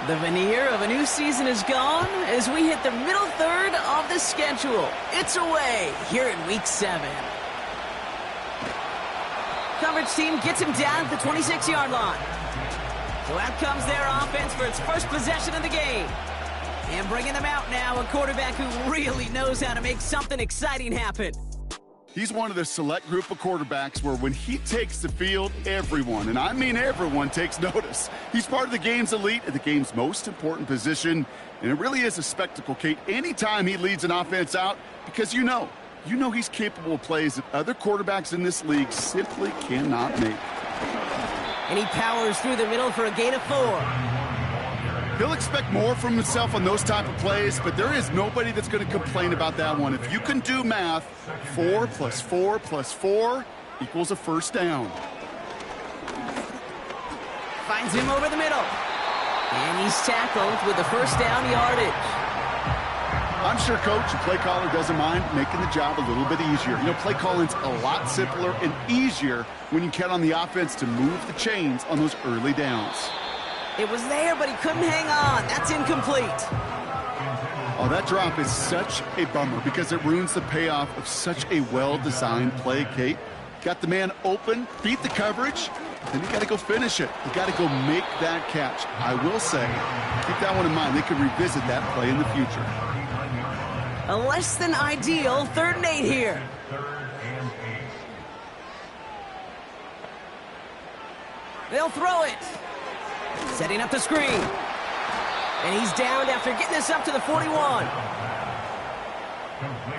The veneer of a new season is gone as we hit the middle third of the schedule. It's away here in Week 7. Coverage team gets him down at the 26-yard line. So out comes their offense for its first possession of the game. And bringing them out now, a quarterback who really knows how to make something exciting happen. He's one of the select group of quarterbacks where when he takes the field, everyone, and I mean everyone, takes notice. He's part of the game's elite at the game's most important position, and it really is a spectacle, Kate, anytime he leads an offense out, because you know he's capable of plays that other quarterbacks in this league simply cannot make. And he powers through the middle for a gain of 4. He'll expect more from himself on those type of plays, but there is nobody that's going to complain about that one. If you can do math, 4 plus 4 plus 4 equals a first down. Finds him over the middle. And he's tackled with the first down yardage. I'm sure coach and play caller doesn't mind making the job a little bit easier. You know, play calling's a lot simpler and easier when you count on the offense to move the chains on those early downs. It was there, but he couldn't hang on. That's incomplete. Oh, that drop is such a bummer because it ruins the payoff of such a well-designed play, Kate. Got the man open, beat the coverage, then you got to go finish it. You got to go make that catch. I will say, keep that one in mind. They could revisit that play in the future. A less than ideal 3rd and 8 here. They'll throw it. Setting up the screen. And he's down after getting this up to the 41.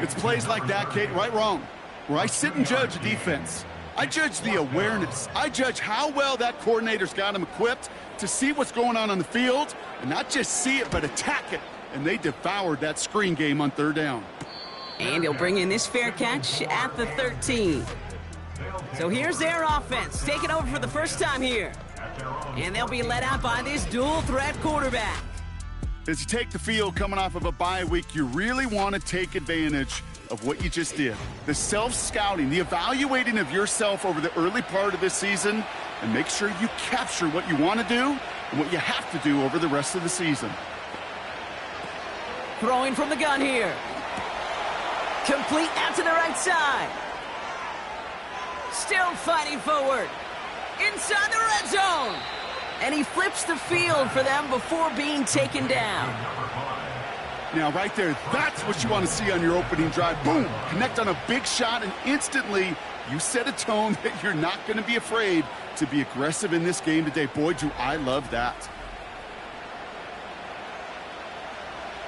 It's plays like that, Kate, right, wrong, where I sit and judge a defense. I judge the awareness. I judge how well that coordinator's got him equipped to see what's going on the field, and not just see it, but attack it. And they devoured that screen game on 3rd down. And he'll bring in this fair catch at the 13. So here's their offense, taking over for the first time here. And they'll be led out by this dual-threat quarterback. As you take the field coming off of a bye week, you really want to take advantage of what you just did. The self-scouting, the evaluating of yourself over the early part of this season, and make sure you capture what you want to do and what you have to do over the rest of the season. Throwing from the gun here. Complete out to the right side. Still fighting forward. Inside the red zone. And he flips the field for them before being taken down. Now, right there, that's what you want to see on your opening drive. Boom! Connect on a big shot, and instantly you set a tone that you're not going to be afraid to be aggressive in this game today. Boy, do I love that.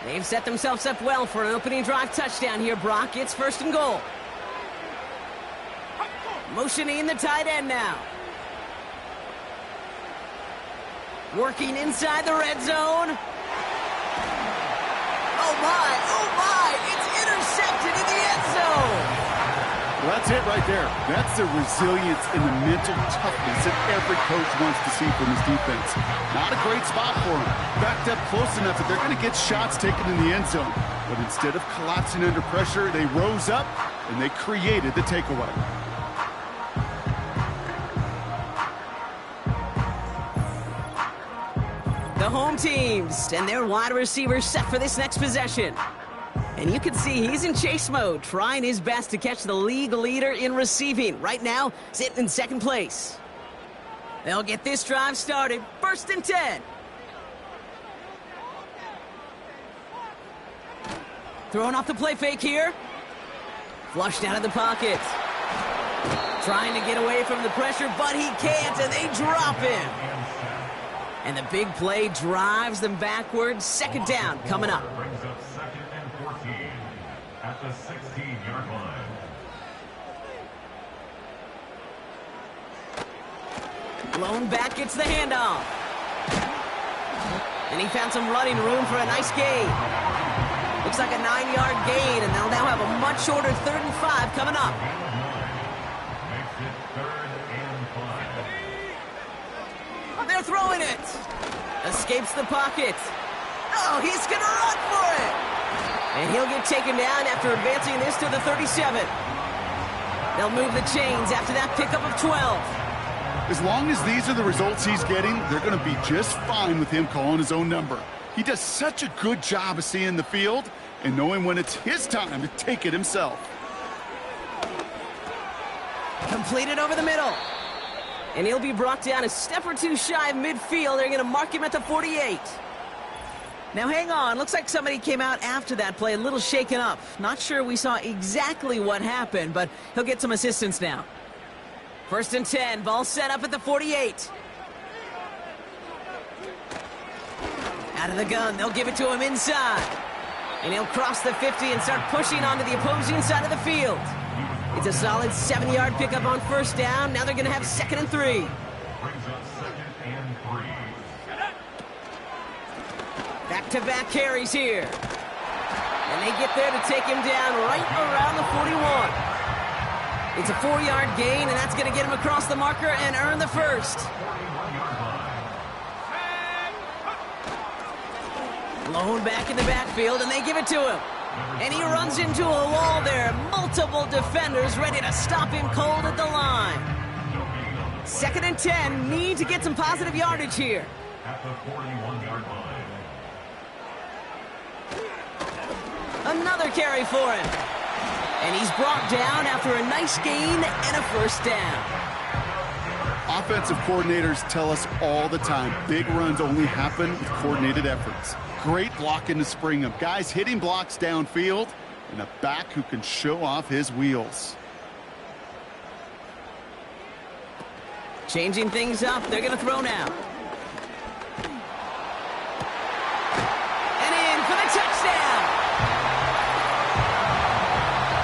They've set themselves up well for an opening drive touchdown here, Brock. It's 1st and goal. Motioning the tight end now. Working inside the red zone. Oh my, it's intercepted in the end zone. Well, that's it right there. That's the resilience and the mental toughness that every coach wants to see from his defense. Not a great spot for him. Backed up close enough that they're going to get shots taken in the end zone. But instead of collapsing under pressure, they rose up and they created the takeaway. The home teams and their wide receivers set for this next possession. And you can see he's in chase mode, trying his best to catch the league leader in receiving. Right now, sitting in 2nd place. They'll get this drive started. 1st and 10. Throwing off the play fake here. Flushed out of the pocket. Trying to get away from the pressure, but he can't, and they drop him. And the big play drives them backwards. 2nd down coming up. Brings up 2nd and 14 at the 16-yard line. Blown back gets the handoff. And he found some running room for a nice gain. Looks like a 9-yard gain, and they'll now have a much shorter 3rd and 5 coming up. Makes it 3rd and 5. They're throwing it. Escapes the pocket. Oh, he's going to run for it. And he'll get taken down after advancing this to the 37. They'll move the chains after that pickup of 12. As long as these are the results he's getting, they're going to be just fine with him calling his own number. He does such a good job of seeing the field and knowing when it's his time to take it himself. Completed over the middle. And he'll be brought down a step or two shy of midfield. They're going to mark him at the 48. Now hang on, looks like somebody came out after that play a little shaken up. Not sure we saw exactly what happened, but he'll get some assistance now. 1st and 10, ball set up at the 48. Out of the gun, they'll give it to him inside. And he'll cross the 50 and start pushing onto the opposing side of the field. It's a solid 7-yard pickup on 1st down. Now they're going to have 2nd and 3. Brings up 2nd and 3. Back-to-back carries here. And they get there to take him down right around the 41. It's a 4-yard gain, and that's going to get him across the marker and earn the 1st. Blown back in the backfield, and they give it to him. And he runs into a wall there. Multiple defenders ready to stop him cold at the line. 2nd and 10, need to get some positive yardage here. At the 41-yard line. Another carry for him. And he's brought down after a nice gain and a 1st down. Offensive coordinators tell us all the time, big runs only happen with coordinated efforts. Great blocking to spring them. Guys hitting blocks downfield, and a back who can show off his wheels. Changing things up, they're going to throw now. And in for the touchdown!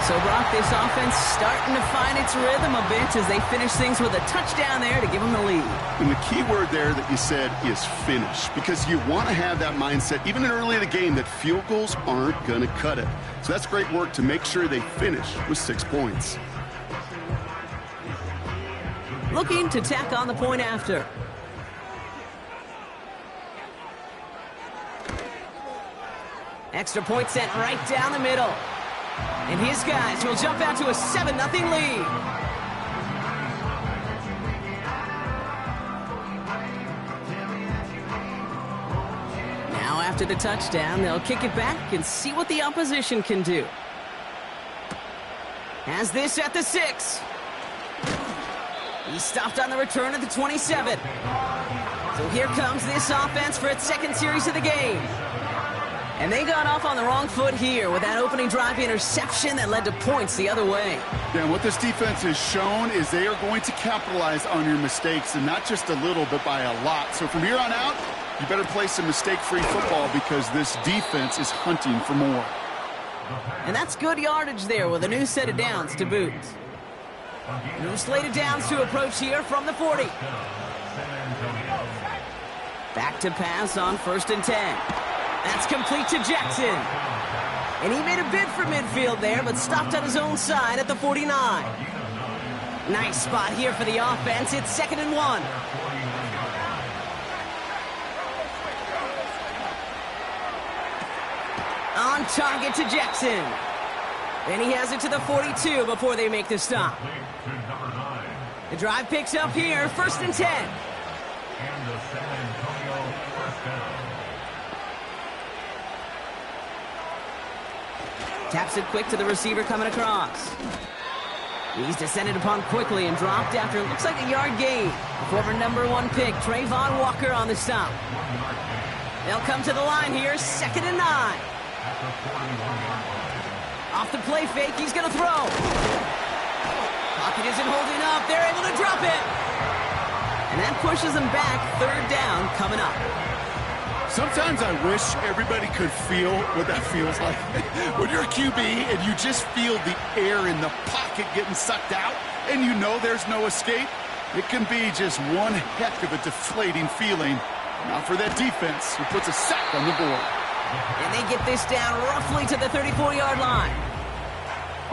So, Brock, this offense starting to find its rhythm a bit as they finish things with a touchdown there to give them the lead. And the key word there that you said is finish, because you want to have that mindset, even early in the game, that field goals aren't going to cut it. So that's great work to make sure they finish with 6 points. Looking to tack on the point after. Extra point sent right down the middle. And his guys will jump out to a 7-0 lead. Now after the touchdown, they'll kick it back and see what the opposition can do. Has this at the 6. He stopped on the return at the 27. So here comes this offense for its 2nd series of the game. And they got off on the wrong foot here with that opening drive interception that led to points the other way. Yeah, and what this defense has shown is they are going to capitalize on your mistakes, and not just a little, but by a lot. So from here on out, you better play some mistake-free football because this defense is hunting for more. And that's good yardage there with a new set of downs to boot. New slate of downs to approach here from the 40. Back to pass on 1st and 10. That's complete to Jackson. And he made a bid for midfield there, but stopped on his own side at the 49. Nice spot here for the offense. It's 2nd and 1. On target to Jackson. Then he has it to the 42 before they make the stop. The drive picks up here, 1st and 10. And the San Antonio 1st down. Taps it quick to the receiver coming across. He's descended upon quickly and dropped after it looks like a yard gain. Former #1 pick, Trayvon Walker on the stop. They'll come to the line here, 2nd and 9. Off the play fake, he's going to throw. Pocket isn't holding up. They're able to drop it. And that pushes them back, 3rd down coming up. Sometimes I wish everybody could feel what that feels like. When you're a QB and you just feel the air in the pocket getting sucked out and you know there's no escape, it can be just one heck of a deflating feeling. Not for that defense who puts a sack on the board. And they get this down roughly to the 34-yard line.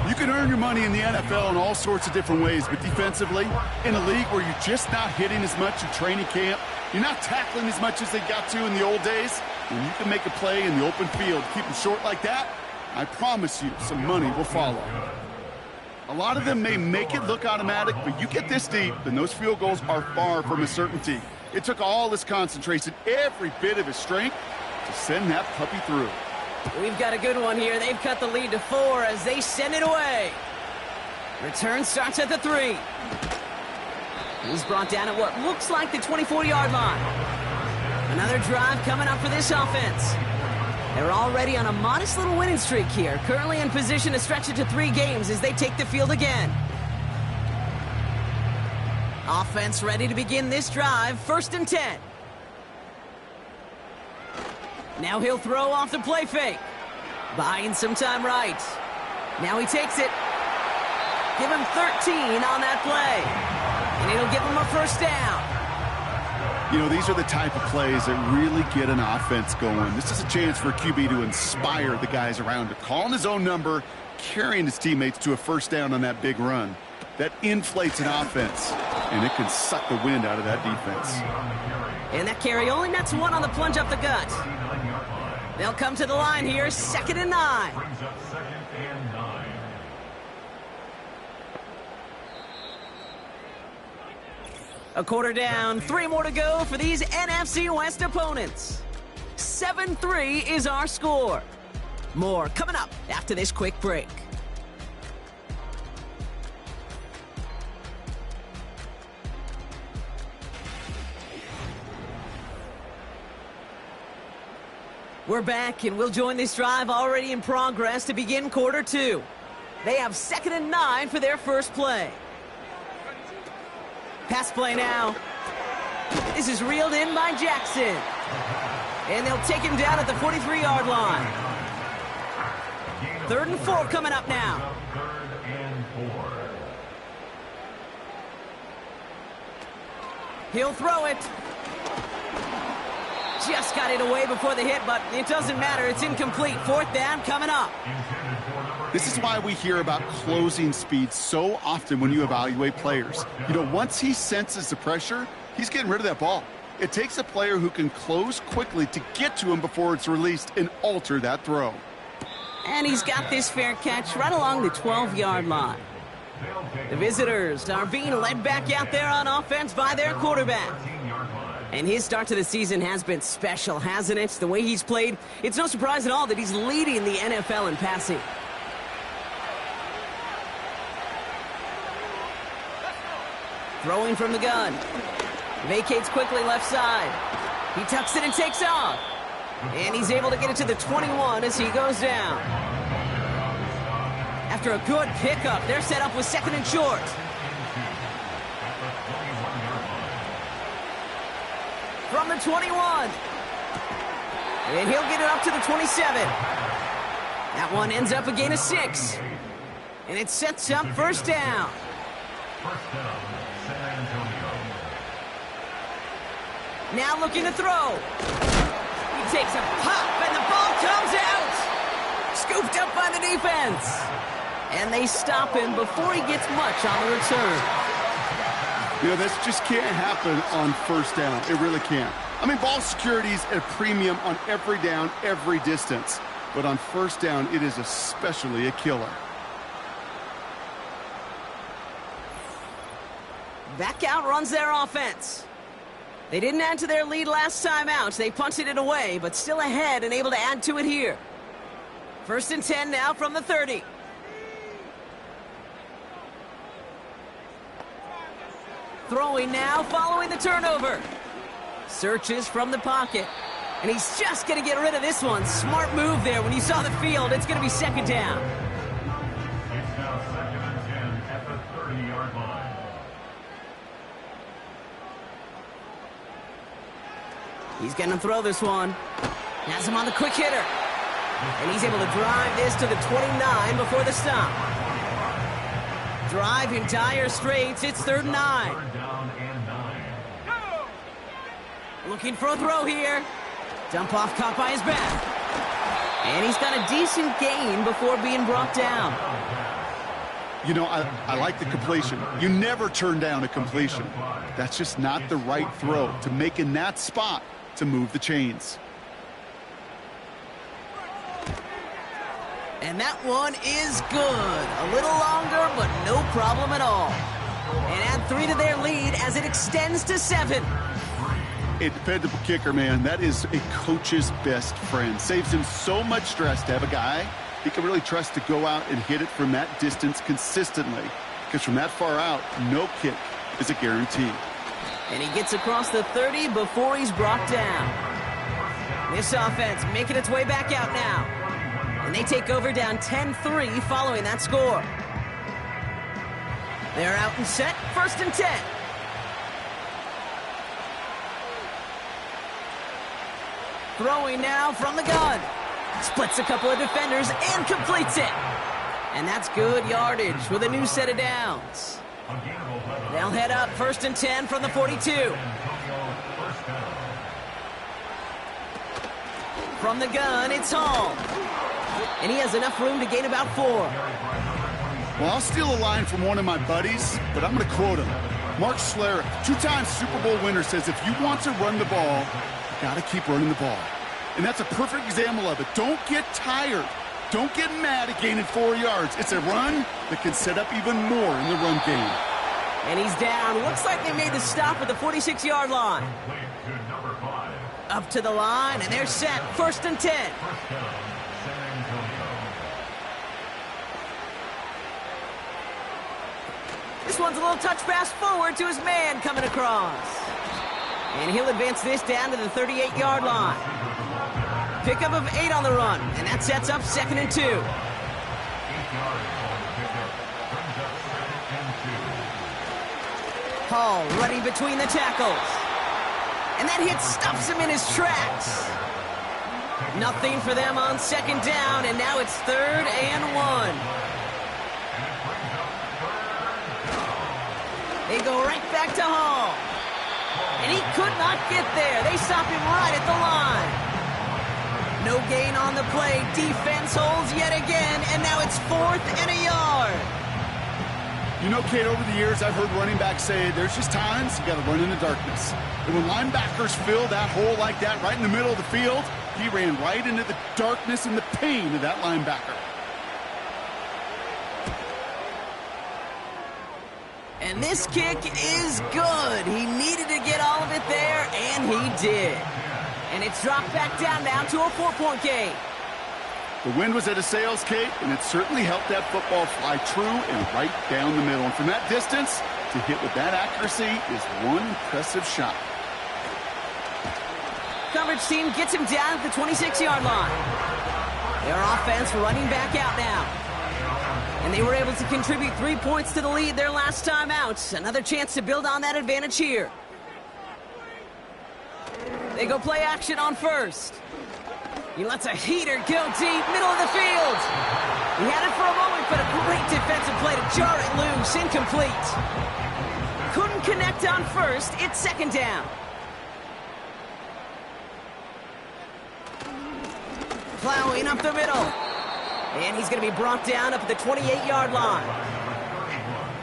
You can earn your money in the NFL in all sorts of different ways, but defensively, in a league where you're just not hitting as much in training camp, you're not tackling as much as they got to in the old days, when you can make a play in the open field, keep them short like that, I promise you some money will follow. A lot of them may make it look automatic, but you get this deep, and those field goals are far from a certainty. It took all his concentration, every bit of his strength, to send that puppy through. We've got a good one here. They've cut the lead to 4 as they send it away. Return starts at the 3. He's brought down at what looks like the 24-yard line. Another drive coming up for this offense. They're already on a modest little winning streak here, currently in position to stretch it to 3 games as they take the field again. Offense ready to begin this drive, 1st and 10. Now he'll throw off the play fake. Buying some time right. Now he takes it. Give him 13 on that play. And it'll give him a 1st down. You know, these are the type of plays that really get an offense going. This is a chance for a QB to inspire the guys around him, calling his own number, carrying his teammates to a 1st down on that big run. That inflates an offense, and it can suck the wind out of that defense. And that carry only nets 1 on the plunge up the gut. They'll come to the line here, 2nd and 9. Brings up 2nd and 9. A quarter down, 3 more to go for these NFC West opponents. 7-3 is our score. More coming up after this quick break. We're back, and we'll join this drive already in progress to begin quarter 2. They have 2nd and 9 for their first play. Pass play now. This is reeled in by Jackson. And they'll take him down at the 43-yard line. 3rd and 4 coming up now. 3rd and 4. He'll throw it. Just got it away before the hit, but it doesn't matter. It's incomplete. 4th down coming up. This is why we hear about closing speed so often when you evaluate players. You know, once he senses the pressure, he's getting rid of that ball. It takes a player who can close quickly to get to him before it's released and alter that throw. And he's got this fair catch right along the 12-yard line. The visitors are being led back out there on offense by their quarterback. And his start to the season has been special, hasn't it? The way he's played, it's no surprise at all that he's leading the NFL in passing. Throwing from the gun. Vacates quickly left side. He tucks it and takes off. And he's able to get it to the 21 as he goes down. After a good pickup, they're set up with 2nd and short. From the 21. And he'll get it up to the 27. That one ends up a gain of 6. And it sets up 1st down. 1st down, San Antonio. Now looking to throw. He takes a pop, and the ball comes out. Scooped up by the defense. And they stop him before he gets much on the return. You know, this just can't happen on 1st down. It really can't. I mean, ball security is at a premium on every down, every distance. But on 1st down, it is especially a killer. Back out runs their offense. They didn't add to their lead last time out. They punted it away, but still ahead and able to add to it here. 1st and 10 now from the 30. Throwing now, following the turnover. Searches from the pocket. And he's just going to get rid of this one. Smart move there. When you saw the field, it's going to be 2nd down. It's now 2nd and 10 at the 30-yard line. He's going to throw this one. Has him on the quick hitter. And he's able to drive this to the 29 before the stop. Drive in dire straits. It's 3rd and 9. 3rd down and 9. Looking for a throw here. Dump off caught by his back. And he's got a decent gain before being brought down. You know, I like the completion. You never turn down a completion. That's just not the right throw to make in that spot to move the chains. And that one is good. A little longer, but no problem at all. And add 3 to their lead as it extends to 7. A dependable kicker, man. That is a coach's best friend. Saves him so much stress to have a guy he can really trust to go out and hit it from that distance consistently. Because from that far out, no kick is a guarantee. And he gets across the 30 before he's brought down. This offense making its way back out now. And they take over down 10-3 following that score. They're out and set, 1st and 10. Throwing now from the gun. Splits a couple of defenders and completes it. And that's good yardage with a new set of downs. They'll head up 1st and 10 from the 42. From the gun, it's Hall. And he has enough room to gain about 4. Well, I'll steal a line from one of my buddies, but I'm going to quote him. Mark Schlereth, 2-time Super Bowl winner, says if you want to run the ball, you got to keep running the ball. And that's a perfect example of it. Don't get tired. Don't get mad at gaining 4 yards. It's a run that can set up even more in the run game. And he's down. Looks like they made the stop at the 46-yard line. Up to the line, and they're set. 1st and 10. This one's a little touch pass forward to his man coming across. And he'll advance this down to the 38-yard line. Pickup of 8 on the run, and that sets up 2nd and 2. Hall running between the tackles. And that hit stops him in his tracks. Nothing for them on 2nd down, and now it's 3rd and 1. They go right back to Hall. And he could not get there. They stop him right at the line. No gain on the play. Defense holds yet again, and now it's 4th and a yard. You know, Kate, over the years, I've heard running backs say there's just times you got to run in the darkness. And when linebackers fill that hole like that right in the middle of the field, he ran right into the darkness and the pain of that linebacker. And this kick is good. He needed to get all of it there, and he did. And it's dropped back down now to a 4-point game. The wind was at a sails, Kate, and it certainly helped that football fly true and right down the middle. And from that distance, to hit with that accuracy is one impressive shot. Coverage team gets him down at the 26-yard line. Their offense running back out now. And they were able to contribute 3 points to the lead their last time out. Another chance to build on that advantage here. They go play action on 1st. He lets a heater go deep, middle of the field. He had it for a moment, but a great defensive play to jar it loose, incomplete. Couldn't connect on 1st, it's 2nd down. Plowing up the middle. And he's going to be brought down up at the 28-yard line.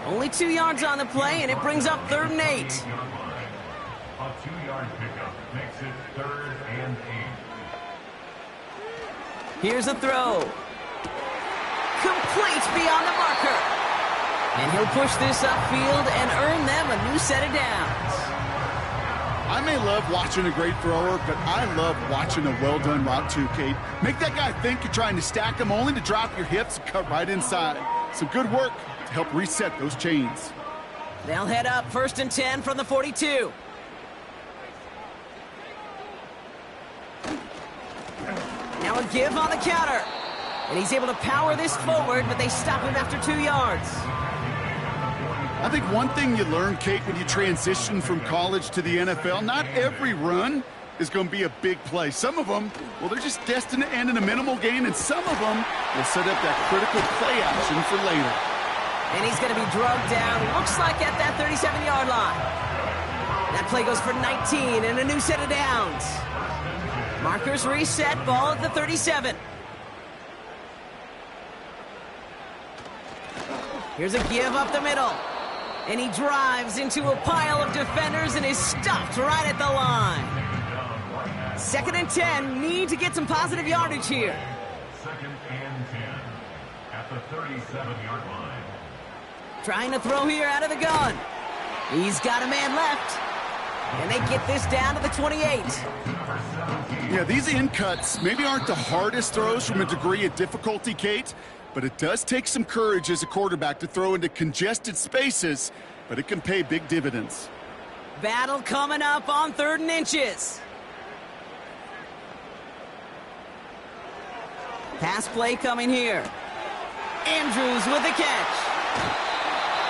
Only 2 yards on the play, and it brings up 3rd and 8. A 2-yard pickup makes it 3rd and 8. Here's a throw. Complete beyond the marker. And he'll push this upfield and earn them a new set of downs. I may love watching a great thrower, but I love watching a well-done route too, Kate. Make that guy think you're trying to stack him only to drop your hips and cut right inside. Some good work to help reset those chains. They'll head up 1st and 10 from the 42. Now a give on the counter. And he's able to power this forward, but they stop him after 2 yards. I think one thing you learn, Kate, when you transition from college to the NFL, not every run is going to be a big play. Some of them, well, they're just destined to end in a minimal gain, and some of them will set up that critical play action for later. And he's going to be drugged down, looks like at that 37-yard line. That play goes for 19 and a new set of downs. Markers reset, ball at the 37. Here's a give up the middle. And he drives into a pile of defenders and is stopped right at the line. 2nd and 10, need to get some positive yardage here. second and 10 at the 37-yard line. Trying to throw here out of the gun. He's got a man left. And they get this down to the 28. Yeah, these in cuts maybe aren't the hardest throws from a degree of difficulty, Kate, but it does take some courage as a quarterback to throw into congested spaces, but it can pay big dividends. Battle coming up on 3rd and inches. Pass play coming here. Andrews with the catch.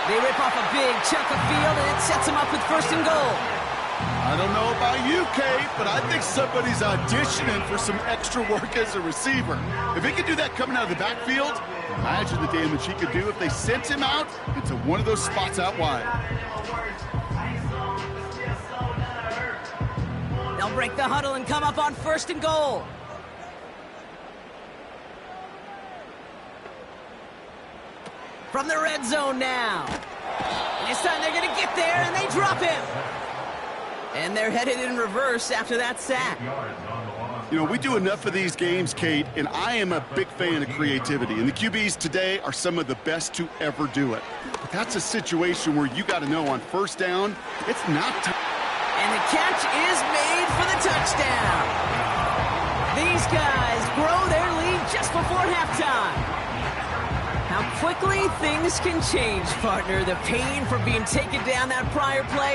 They rip off a big chunk of field, and it sets them up with 1st and goal. I don't know about you, Kate, but I think somebody's auditioning for some extra work as a receiver. If he could do that coming out of the backfield, imagine the damage he could do if they sent him out into one of those spots out wide. They'll break the huddle and come up on 1st and goal. From the red zone now. And this time they're going to get there, and they drop him. And they're headed in reverse after that sack. You know, we do enough of these games, Kate, and I am a big fan of creativity. And the QBs today are some of the best to ever do it. But that's a situation where you got to know on 1st down, it's not time. And the catch is made for the touchdown. These guys grow their lead just before halftime. How quickly things can change, partner. The pain from being taken down that prior play,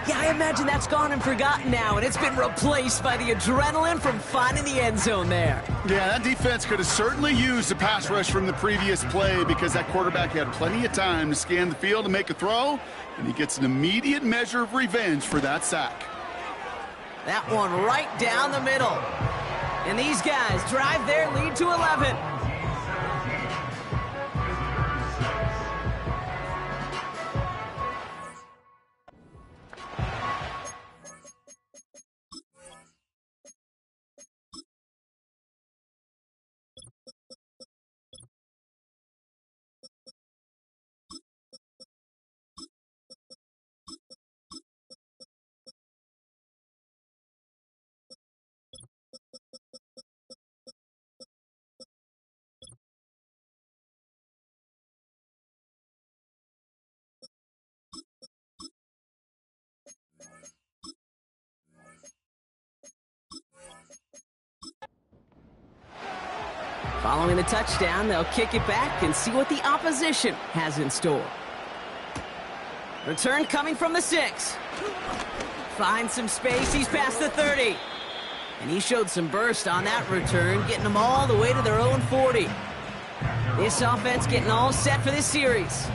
yeah, I imagine that's gone and forgotten now, and it's been replaced by the adrenaline from finding the end zone there. Yeah, that defense could have certainly used a pass rush from the previous play because that quarterback had plenty of time to scan the field and make a throw, and he gets an immediate measure of revenge for that sack. That one right down the middle. And these guys drive their lead to 11. Following the touchdown, they'll kick it back and see what the opposition has in store. Return coming from the 6. Finds some space, he's past the 30. And he showed some burst on that return, getting them all the way to their own 40. This offense getting all set for this series.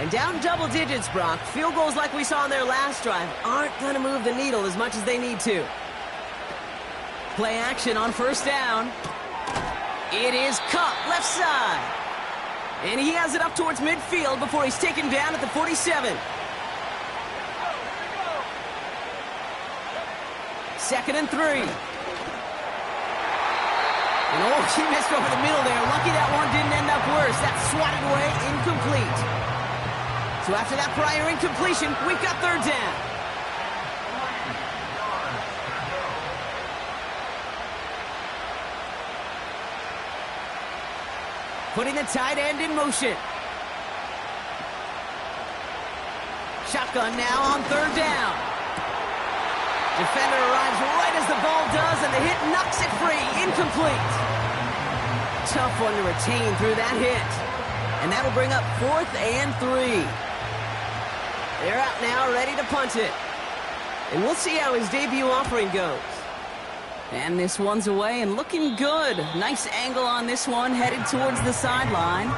And down double digits, Brock. Field goals like we saw in their last drive aren't going to move the needle as much as they need to. Play action on 1st down. It is Cup, left side. And he has it up towards midfield before he's taken down at the 47. 2nd and 3. And oh, he missed over the middle there. Lucky that one didn't end up worse. That's swatted away, incomplete. So after that prior incompletion, we've got 3rd down. Putting the tight end in motion. Shotgun now on 3rd down. Defender arrives right as the ball does, and the hit knocks it free. Incomplete. Tough one to retain through that hit. And that'll bring up 4th and 3. They're out now, ready to punt it. And we'll see how his debut offering goes. And this one's away and looking good. Nice angle on this one, headed towards the sideline.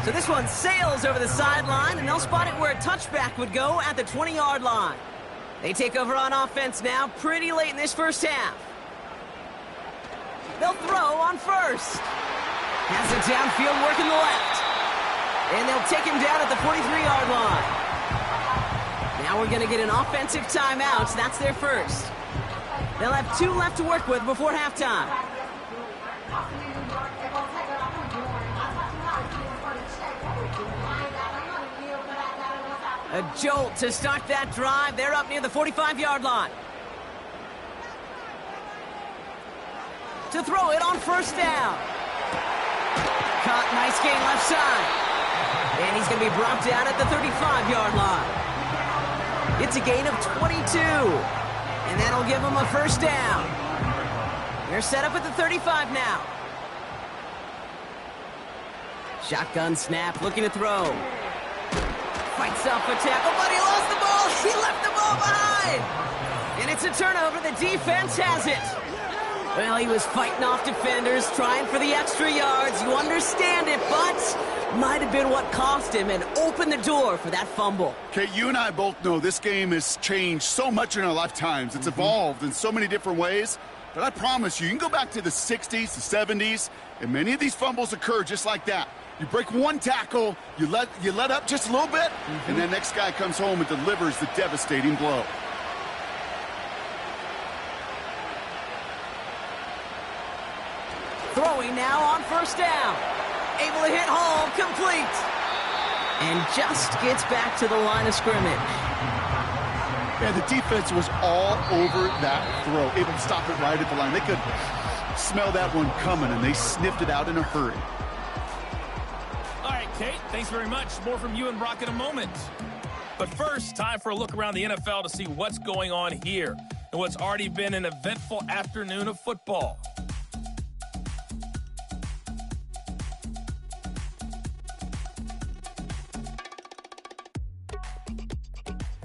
So this one sails over the sideline, and they'll spot it where a touchback would go at the 20-yard line. They take over on offense now pretty late in this first half. They'll throw on 1st. Has it downfield working the left. And they'll take him down at the 43-yard line. Now we're going to get an offensive timeout. That's their first. They'll have 2 left to work with before halftime. A jolt to start that drive. They're up near the 45-yard line. To throw it on 1st down. caught. Nice gain left side. And he's going to be brought down at the 35-yard line. It's a gain of 22. And that'll give him a first down. They're set up at the 35 now. Shotgun snap, looking to throw. Fights off a tackle, but he lost the ball. He left the ball behind. And it's a turnover. The defense has it. Well, he was fighting off defenders, trying for the extra yards. You understand it, but might have been what cost him and opened the door for that fumble. Okay, you and I both know this game has changed so much in our lifetimes. It's evolved in so many different ways. But I promise you can go back to the 60s, the 70s, and many of these fumbles occur just like that. You break one tackle, you let up just a little bit, and the next guy comes home and delivers the devastating blow. Throwing now on first down. Able to hit home, complete. And just gets back to the line of scrimmage. Yeah, the defense was all over that throw, able to stop it right at the line. They could smell that one coming, and they sniffed it out in a hurry. All right, Kate, thanks very much. More from you and Brock in a moment. But first, time for a look around the NFL to see what's going on here and what's already been an eventful afternoon of football.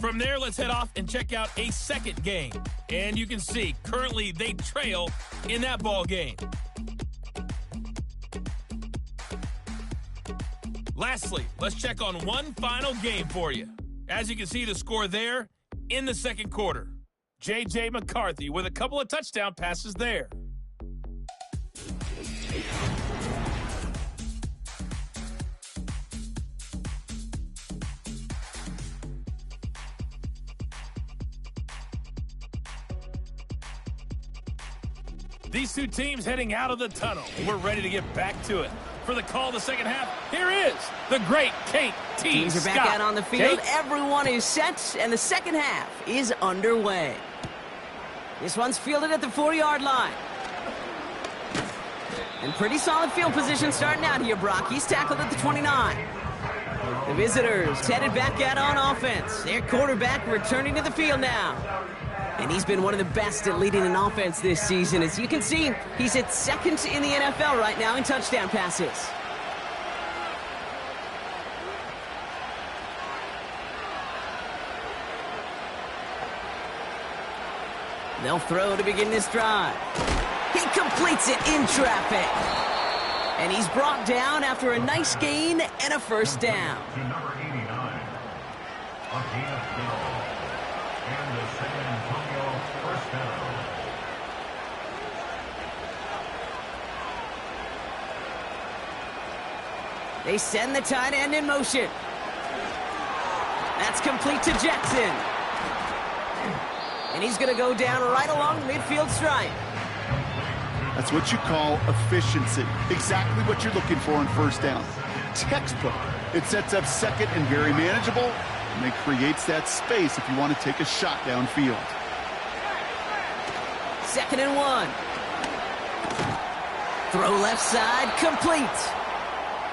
From there, let's head off and check out a second game. And you can see, currently they trail in that ball game. Lastly, let's check on one final game for you. As you can see, the score there in the second quarter. J.J. McCarthy with a couple of touchdown passes there. These two teams heading out of the tunnel. We're ready to get back to it. For the call of the second half, here is the great Kate T. Teams are back out on the field. Kate? Everyone is set, and the second half is underway. This one's fielded at the 4-yard line. And pretty solid field position starting out here, Brock. He's tackled at the 29. The visitors headed back out on offense. Their quarterback returning to the field now. And he's been one of the best at leading an offense this season. As you can see, he's at second in the NFL right now in touchdown passes. They'll throw to begin this drive. He completes it in traffic. And he's brought down after a nice gain and a first down. To number 89, a gain of 12. And the San Antonio first down. They send the tight end in motion. That's complete to Jackson. And he's going to go down right along the midfield stripe. That's what you call efficiency. Exactly what you're looking for on first down. Textbook. It sets up second and very manageable, and it creates that space if you want to take a shot downfield. 2nd and 1. Throw left side, complete.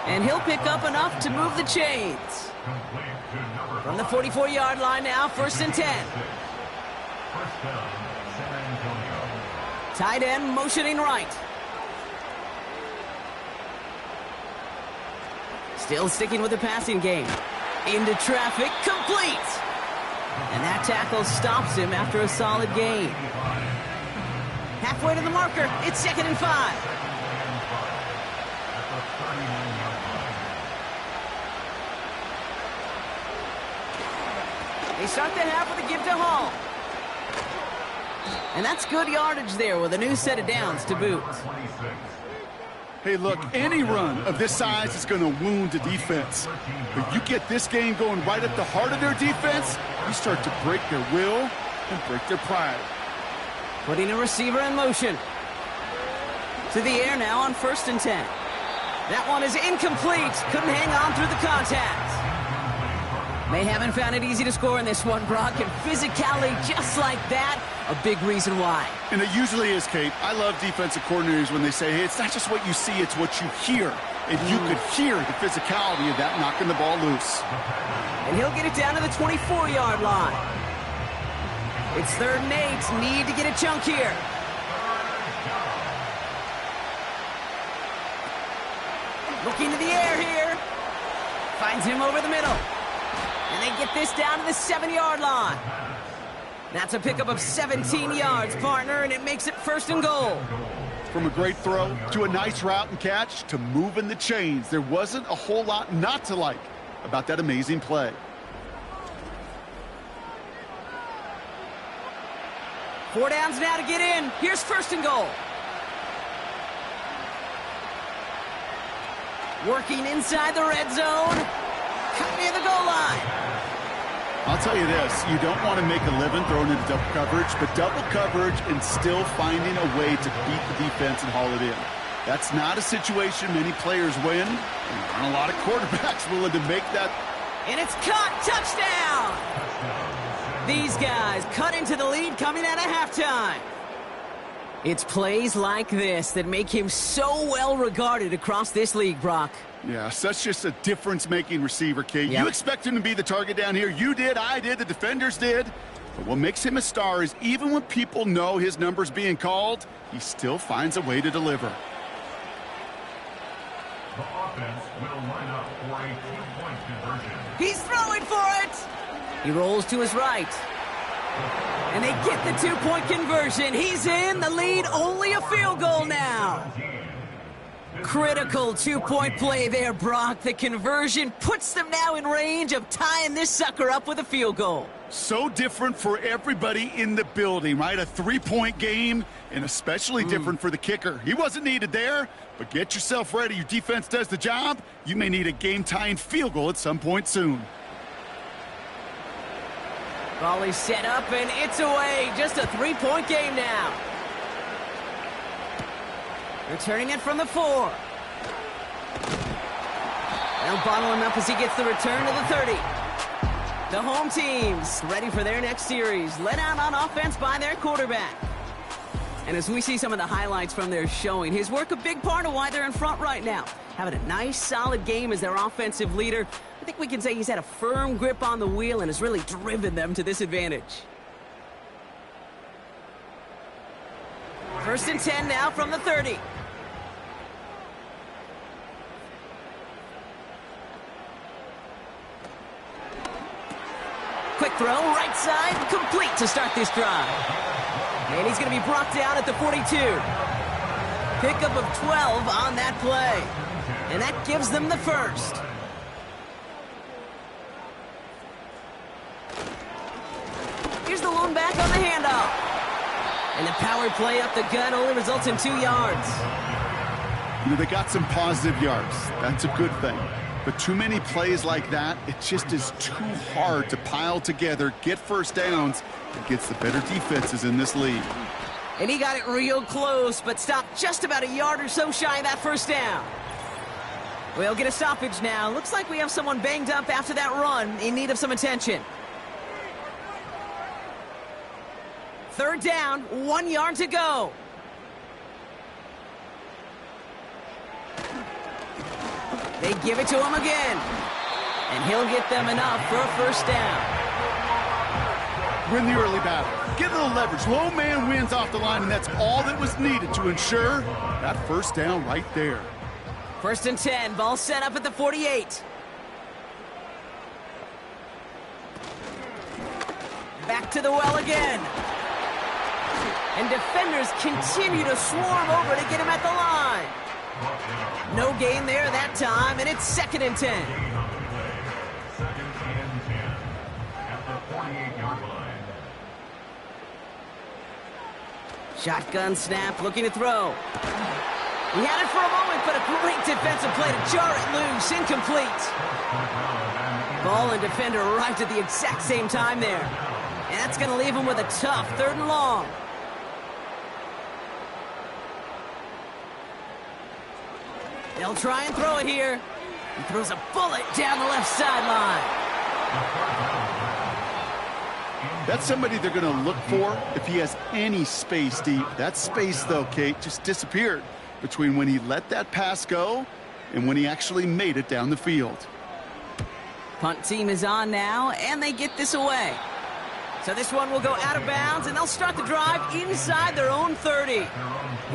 And he'll pick up enough to move the chains. From the 44-yard line now, 1st and 10. First down, San Antonio. Tight end motioning right. Still sticking with the passing game. Into traffic, complete. And that tackle stops him after a solid gain. Halfway to the marker, it's 2nd and 5. They start the half with a give to Hall. And that's good yardage there with a new set of downs to boot. Hey, look, any run of this size is going to wound the defense. But you get this game going right at the heart of their defense, you start to break their will and break their pride. Putting a receiver in motion. To the air now on 1st and 10. That one is incomplete. Couldn't hang on through the contact. They haven't found it easy to score in this one, Brock. And physicality just like that a big reason why. And it usually is, Kate. I love defensive coordinators when they say, hey, it's not just what you see, it's what you hear. And you could hear the physicality of that knocking the ball loose. And he'll get it down to the 24-yard line. It's 3rd and 8. Need to get a chunk here. Looking to the air here. Finds him over the middle. And they get this down to the 7-yard line. That's a pickup of 17 yards, partner, and it makes it 1st and goal. From a great throw to a nice route and catch to moving the chains, there wasn't a whole lot not to like about that amazing play. 4 downs now to get in. Here's 1st and goal. Working inside the red zone. Cut near the goal line. I'll tell you this, you don't want to make a living throwing into double coverage, but double coverage and still finding a way to beat the defense and haul it in. That's not a situation many players win, and there aren't a lot of quarterbacks willing to make that. And it's caught. Touchdown! These guys cut into the lead coming out of halftime. It's plays like this that make him so well regarded across this league, Brock. Yeah, such just a difference-making receiver, Kate. Yep. You expect him to be the target down here. You did, I did, the defenders did. But what makes him a star is even when people know his number's being called, he still finds a way to deliver. The offense will line up for a 2-point conversion. He's throwing for it. He rolls to his right. And they get the 2-point conversion. He's in the lead, only a field goal now. Critical 2-point play there, Brock. The conversion puts them now in range of tying this sucker up with a field goal. So different for everybody in the building, right? A 3-point game, and especially different for the kicker. He wasn't needed there, but get yourself ready. Your defense does the job. You may need a game-tying field goal at some point soon. Ball is set up, and it's away. Just a 3-point game now. Returning it from the 4. They'll bottle him up as he gets the return to the 30. The home team's ready for their next series. Led out on offense by their quarterback. And as we see some of the highlights from their showing, his work a big part of why they're in front right now. Having a nice, solid game as their offensive leader. I think we can say he's had a firm grip on the wheel and has really driven them to this advantage. 1st and 10 now from the 30. Quick throw, right side, complete to start this drive. And he's going to be brought down at the 42. Pickup of 12 on that play. And that gives them the 1st. Here's the lone back on the handoff. And the power play up the gut only results in 2 yards. You know, they got some positive yards. That's a good thing. But too many plays like that, it just is too hard to pile together, get 1st downs, against the better defenses in this league. And he got it real close, but stopped just about a yard or so shy of that 1st down. We'll get a stoppage now. Looks like we have someone banged up after that run, in need of some attention. 3rd down, 1 yard to go. They give it to him again. And he'll get them enough for a 1st down. Win the early battle. Get a little leverage. Low man wins off the line, and that's all that was needed to ensure that 1st down right there. 1st and 10. Ball set up at the 48. Back to the well again. And defenders continue to swarm over to get him at the line. No gain there that time, and it's 2nd and 10. 2nd and 10 at the 48-yard line. Shotgun snap, looking to throw. He had it for a moment, but a great defensive play to jar it loose, incomplete. Ball and defender arrived at the exact same time there. And that's going to leave him with a tough 3rd and long. They'll try and throw it here. He throws a bullet down the left sideline. That's somebody they're going to look for if he has any space deep. That space, though, Kate, just disappeared between when he let that pass go and when he actually made it down the field. Punt team is on now, and they get this away. So this one will go out of bounds, and they'll start the drive inside their own 30.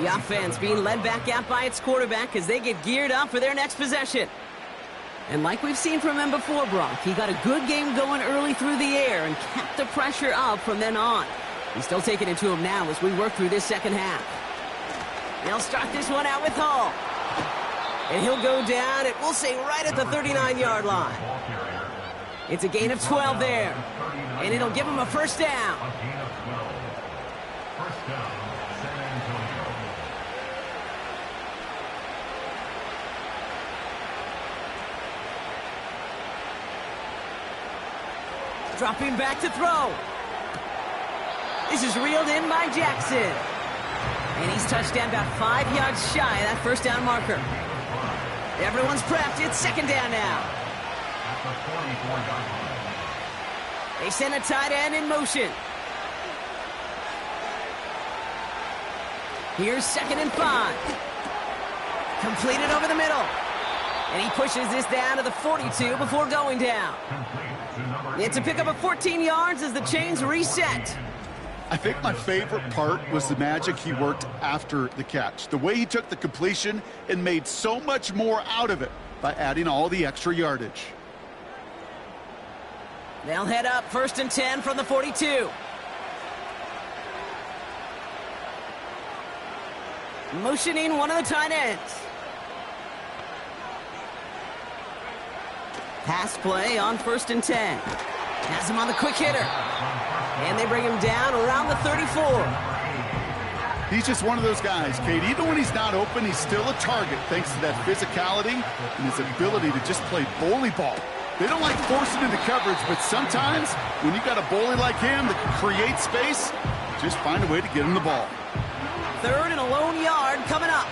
The offense being led back out by its quarterback as they get geared up for their next possession. And like we've seen from him before, Brock, he got a good game going early through the air and kept the pressure up from then on. He's still taking it to him now as we work through this second half. They'll start this one out with Hall. And he'll go down, we'll say right at the 39-yard line. It's a gain of 12 there. And it'll give him a first down. First down, San Antonio. Dropping back to throw. This is reeled in by Jackson. And he's touched down about 5 yards shy of that first down marker. Everyone's prepped. It's second down now. At the 44-yard line. They send a tight end in motion. Here's 2nd and 5. Completed over the middle. And he pushes this down to the 42 before going down. It's a pickup of 14 yards as the chains reset. I think my favorite part was the magic he worked after the catch. The way he took the completion and made so much more out of it by adding all the extra yardage. They'll head up 1st and 10 from the 42. Motioning one of the tight ends. Pass play on 1st and 10. Has him on the quick hitter. And they bring him down around the 34. He's just one of those guys, Kate. Even when he's not open, he's still a target thanks to that physicality and his ability to just play bully ball. They don't like forcing into coverage, but sometimes when you got a bully like him that can create space, just find a way to get him the ball. 3rd and a lone yard coming up.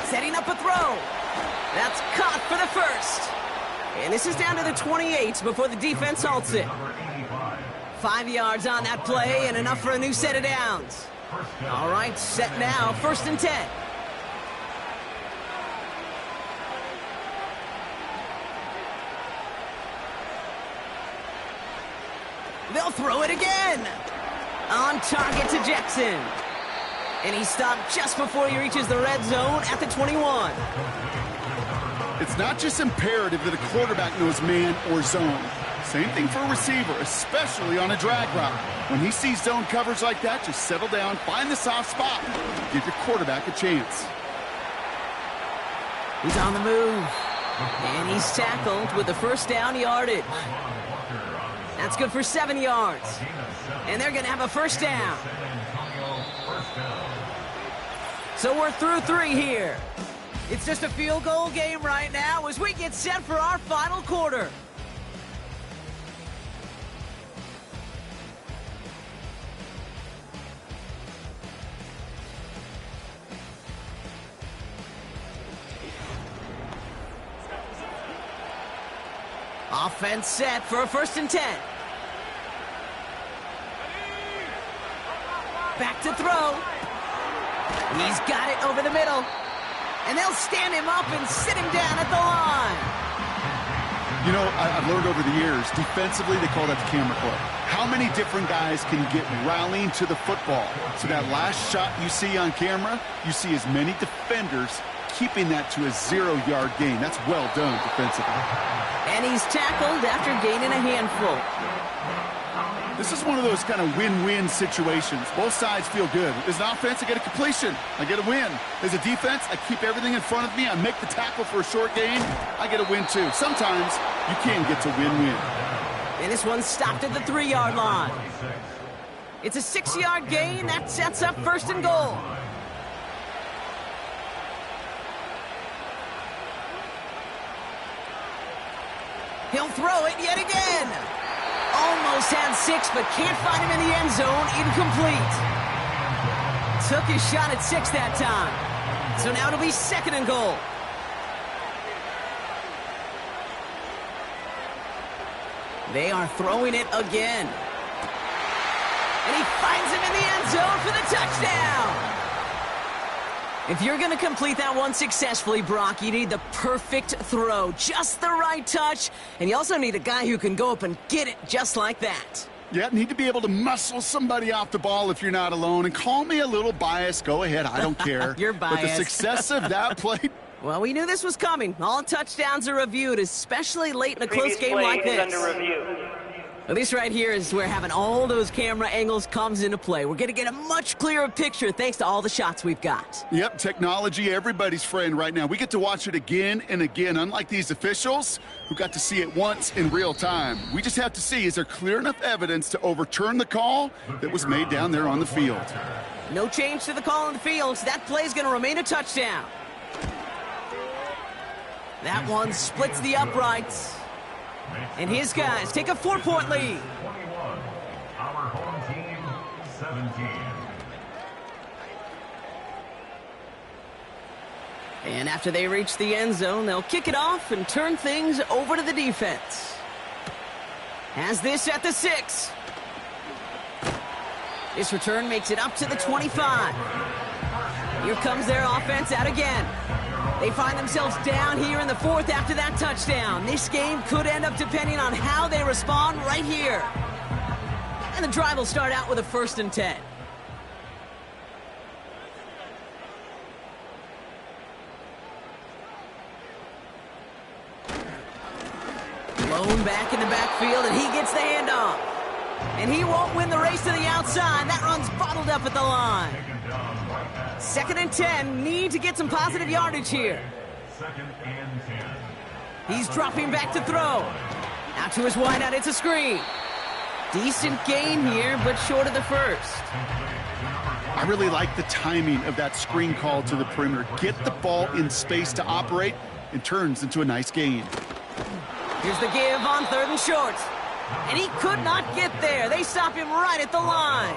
Setting up a throw. That's caught for the first. And this is down to the 28 before the defense halts it. 5 yards on that play and enough for a new set of downs. All right, set now, 1st and 10. They'll throw it again. On target to Jackson. And he stopped just before he reaches the red zone at the 21. It's not just imperative that a quarterback knows man or zone. Same thing for a receiver, especially on a drag route. When he sees zone coverage like that, just settle down, find the soft spot, give your quarterback a chance. He's on the move. And he's tackled with the first down yardage. That's good for 7 yards. And they're going to have a first down. So we're through 3 here. It's just a field goal game right now as we get set for our final quarter. Offense set for a 1st and 10. Back to throw. He's got it over the middle. And they'll stand him up and sit him down at the line. You know, I've learned over the years, defensively, they call that the camera club. How many different guys can get rallying to the football? So that last shot you see on camera, you see as many defenders keeping that to a 0-yard gain. That's well done defensively. And he's tackled after gaining a handful. This is one of those kind of win-win situations. Both sides feel good. As an offense, I get a completion. I get a win. As a defense, I keep everything in front of me. I make the tackle for a short gain. I get a win, too. Sometimes you can get to win-win. And this one stopped at the 3-yard line. It's a 6-yard gain. That sets up 1st and goal. He'll throw it yet again. Almost had 6, but can't find him in the end zone. Incomplete. Took his shot at 6 that time. So now it'll be 2nd and goal. They are throwing it again. And he finds him in the end zone for the touchdown. If you're going to complete that one successfully, Brock, you need the perfect throw, just the right touch, and you also need a guy who can go up and get it just like that. Yeah, need to be able to muscle somebody off the ball if you're not alone. And call me a little biased. Go ahead. I don't care. You're biased. But the success of that play... Well, we knew this was coming. All touchdowns are reviewed, especially late in a close game like this. Under review. Well, this right here is where having all those camera angles comes into play. We're going to get a much clearer picture thanks to all the shots we've got. Yep, technology, everybody's friend right now. We get to watch it again and again, unlike these officials who got to see it once in real time. We just have to see, is there clear enough evidence to overturn the call that was made down there on the field? No change to the call on the field, so that play is going to remain a touchdown. That one splits the uprights. And his guys take a 4-point lead. 21. Our home team, 17. And after they reach the end zone, they'll kick it off and turn things over to the defense. Has this at the 6. This return makes it up to the 25. Here comes their offense out again. They find themselves down here in the 4th after that touchdown. This game could end up depending on how they respond right here. And the drive will start out with a 1st and 10. Blown back in the backfield, and he gets the handoff. And he won't win the race to the outside. That run's bottled up at the line. 2nd and 10, need to get some positive yardage here. 2nd and 10. He's dropping back to throw. Out to his wideout, it's a screen. Decent gain here, but short of the 1st. I really like the timing of that screen call to the perimeter. Get the ball in space to operate, and turns into a nice gain. Here's the give on 3rd and short. And he could not get there. They stop him right at the line.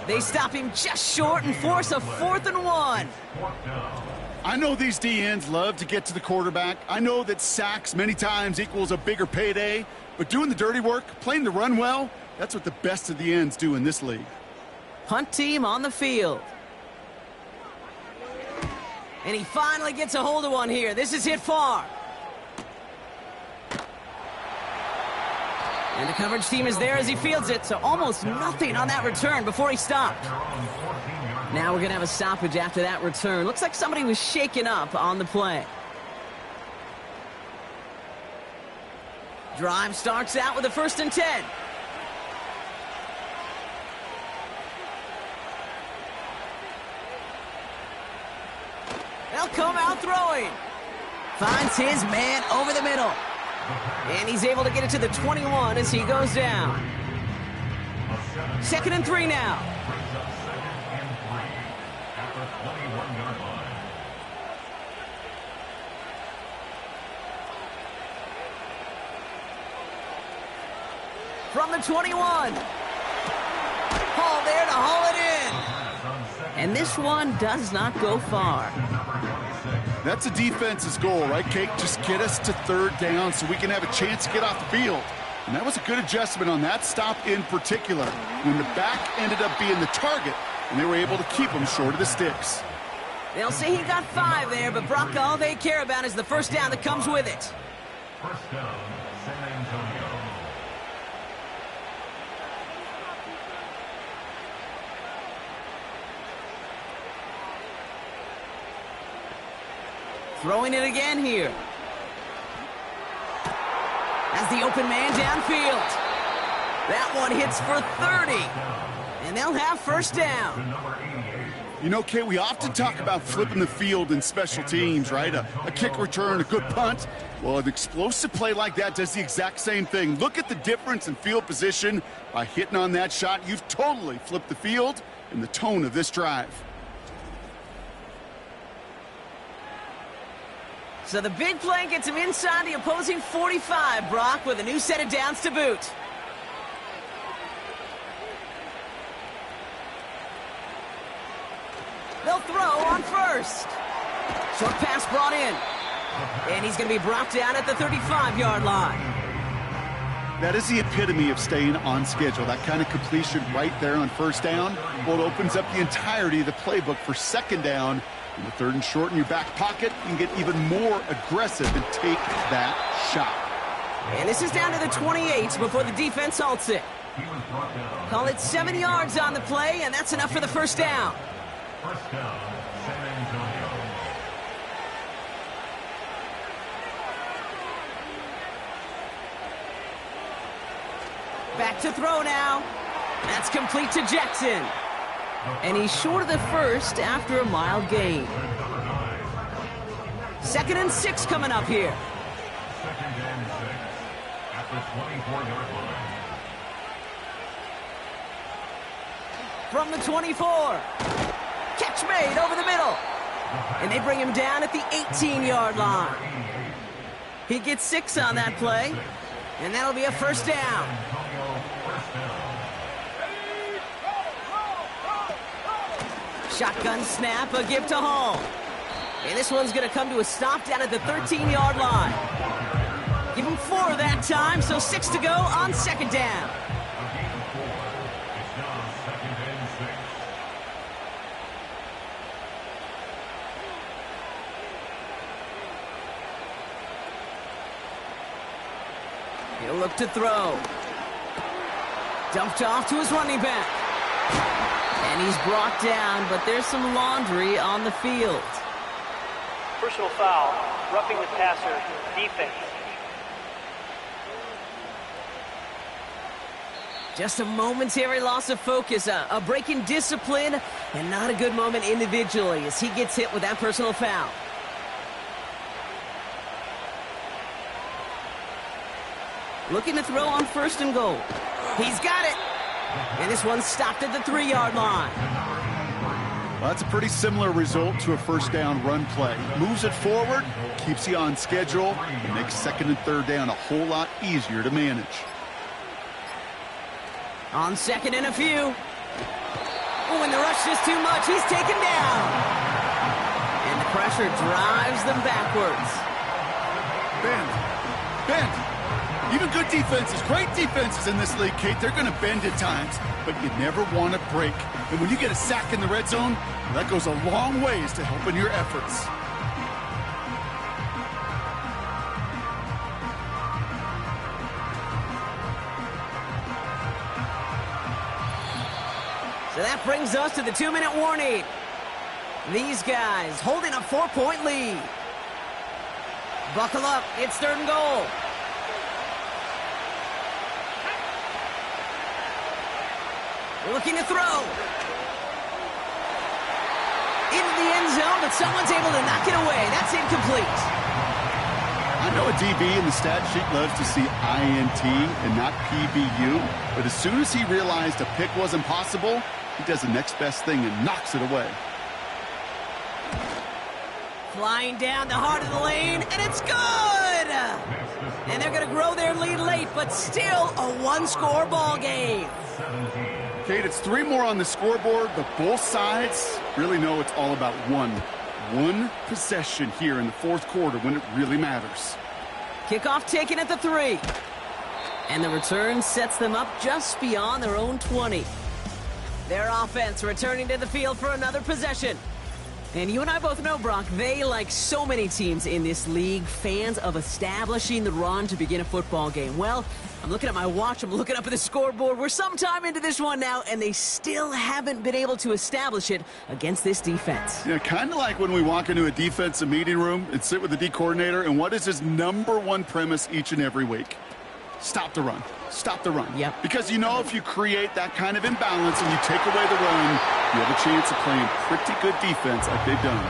They stop him just short and force a 4th and 1. I know these DNs love to get to the quarterback. I know that sacks many times equals a bigger payday. But doing the dirty work, playing the run well, that's what the best of the ends do in this league. Punt team on the field. And he finally gets a hold of one here. This is hit far. And the coverage team is there as he fields it, so almost nothing on that return before he stopped. Now we're going to have a stoppage after that return. Looks like somebody was shaken up on the play. Drive starts out with a 1st and 10. They'll come out throwing. Finds his man over the middle. And he's able to get it to the 21 as he goes down. 2nd and 3 now. From the 21. Hall there to haul it in. And this one does not go far. That's a defense's goal, right, Kate? Just get us to 3rd down so we can have a chance to get off the field. And that was a good adjustment on that stop in particular, when the back ended up being the target, and they were able to keep him short of the sticks. They'll say he got 5 there, but Brock, all they care about is the 1st down that comes with it. 1st down, San Antonio. Throwing it again here. As the open man downfield. That one hits for 30. And they'll have 1st down. You know, Kate, we often talk about flipping the field in special teams, right? A kick return, a good punt. Well, an explosive play like that does the exact same thing. Look at the difference in field position. By hitting on that shot, you've totally flipped the field and the tone of this drive. So the big play gets him inside the opposing 45, Brock, with a new set of downs to boot. They'll throw on 1st. Short pass brought in. And he's going to be brought down at the 35-yard line. That is the epitome of staying on schedule. That kind of completion right there on first down. Well, it opens up the entirety of the playbook for second down. In the third and short in your back pocket, you can get even more aggressive and take that shot. And this is down to the 28 before the defense halts it. Call it 7 yards on the play, and that's enough for the first down. First down, San Antonio. Back to throw now. That's complete to Jackson. And he's short of the first after a mild gain. 2nd and 6 coming up here. 2nd and 6 at the 24-yard line. From the 24. Catch made over the middle. And they bring him down at the 18-yard line. He gets 6 on that play. And that'll be a first down. Shotgun snap, a give to Hall. And this one's going to come to a stop down at the 13-yard line. Give him 4 that time, so 6 to go on second down. He'll look to throw. Dumped off to his running back. And he's brought down, but there's some laundry on the field. Personal foul, roughing the passer, defense. Just a momentary loss of focus, a break in discipline, and not a good moment individually as he gets hit with that personal foul. Looking to throw on 1st and goal. He's got it. And this one stopped at the 3-yard line. Well, that's a pretty similar result to a first down run play. Moves it forward, keeps you on schedule, and makes 2nd and 3rd down a whole lot easier to manage. On 2nd and a few. Oh, and the rush is too much. He's taken down. And the pressure drives them backwards. Bend. Even good defenses, great defenses in this league, Kate, they're going to bend at times, but you never want to break. And when you get a sack in the red zone, that goes a long ways to helping your efforts. So that brings us to the 2-minute warning. These guys holding a 4-point lead. Buckle up, it's 3rd and goal. Looking to throw. Into the end zone, but someone's able to knock it away. That's incomplete. I know a DB in the stat sheet loves to see INT and not PBU, but as soon as he realized a pick wasn't possible, he does the next best thing and knocks it away. Flying down the heart of the lane, and it's good! And they're going to grow their lead late, but still a 1-score ball game. Kate, it's 3 more on the scoreboard, but both sides really know it's all about one possession here in the 4th quarter when it really matters. Kickoff taken at the 3. And the return sets them up just beyond their own 20. Their offense returning to the field for another possession. And you and I both know, Brock, they, like so many teams in this league, fans of establishing the run to begin a football game. Well, I'm looking at my watch, I'm looking up at the scoreboard. We're sometime into this one now, and they still haven't been able to establish it against this defense. Yeah, kind of like when we walk into a defensive meeting room and sit with the D coordinator, and what is his #1 premise each and every week? Stop the run. Stop the run. Yep. Because you know if you create that kind of imbalance and you take away the run, you have a chance of playing pretty good defense like they've done.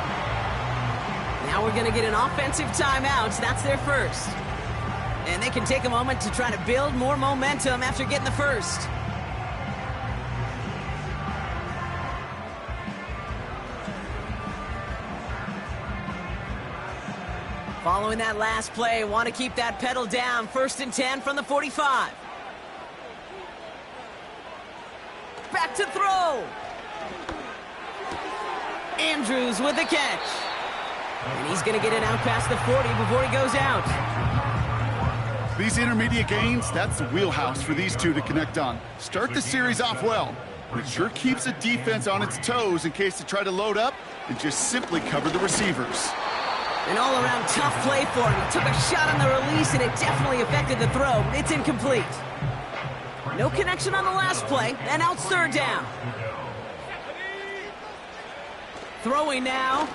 Now we're going to get an offensive timeout. That's their first. And they can take a moment to try to build more momentum after getting the first. Following that last play, want to keep that pedal down. 1st and 10 from the 45. Back to throw. Andrews with the catch. And he's going to get it out past the 40 before he goes out. These intermediate gains, that's the wheelhouse for these two to connect on. Start the series off well. It sure keeps the defense on its toes in case they try to load up and just simply cover the receivers. An all-around tough play for him. He took a shot on the release, and it definitely affected the throw. It's incomplete. No connection on the last play, and out third down. Throwing now.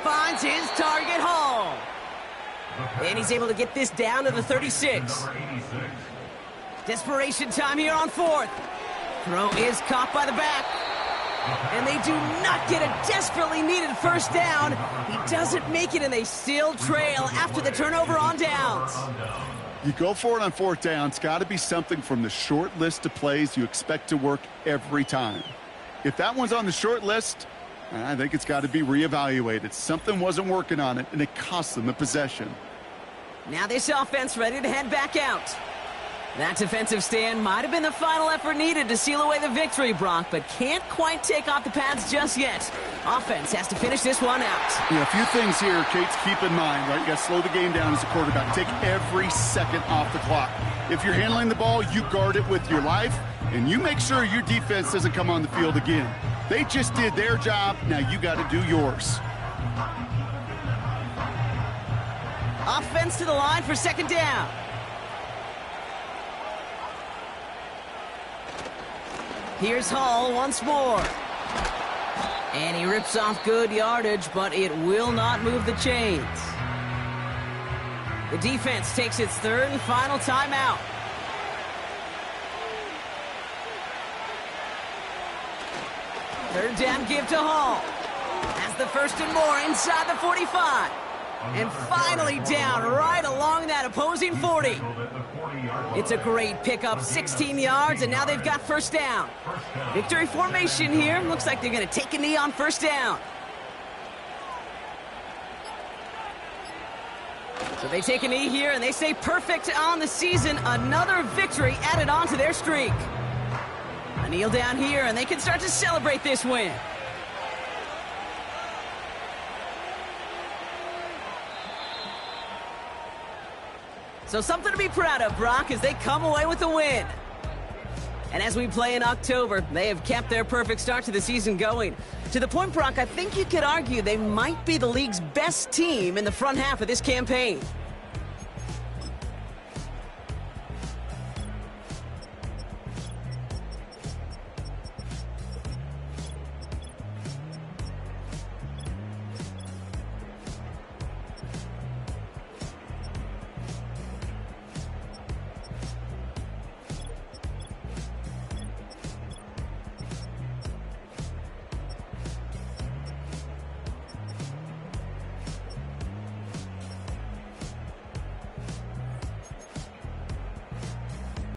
Finds his target, Hall. And he's able to get this down to the 36. Desperation time here on fourth. Throw is caught by the back. And they do not get a desperately needed first down. He doesn't make it, and they still trail after the turnover on downs. You go for it on fourth down. It's got to be something from the short list of plays you expect to work every time. If that one's on the short list, I think it's got to be reevaluated. Something wasn't working on it, and it cost them the possession. Now this offense ready to head back out. That defensive stand might have been the final effort needed to seal away the victory, Brock, but can't quite take off the pads just yet. Offense has to finish this one out. Yeah, a few things here, Kate, to keep in mind, right? You got to slow the game down as a quarterback. Take every second off the clock. If you're handling the ball, you guard it with your life, and you make sure your defense doesn't come on the field again. They just did their job. Now you got to do yours. Offense to the line for second down. Here's Hall once more. And he rips off good yardage, but it will not move the chains. The defense takes its third and final timeout. Third down give to Hall. Has the first and more inside the 45. And finally down right along that opposing 40. It's a great pickup, 16 yards, and now they've got first down. Victory formation here. Looks like they're going to take a knee on first down. So they take a knee here, and they stay perfect on the season. Another victory added on to their streak. A kneel down here, and they can start to celebrate this win. So something to be proud of, Brock, as they come away with a win. And as we play in October, they have kept their perfect start to the season going. To the point, Brock, I think you could argue they might be the league's best team in the front half of this campaign.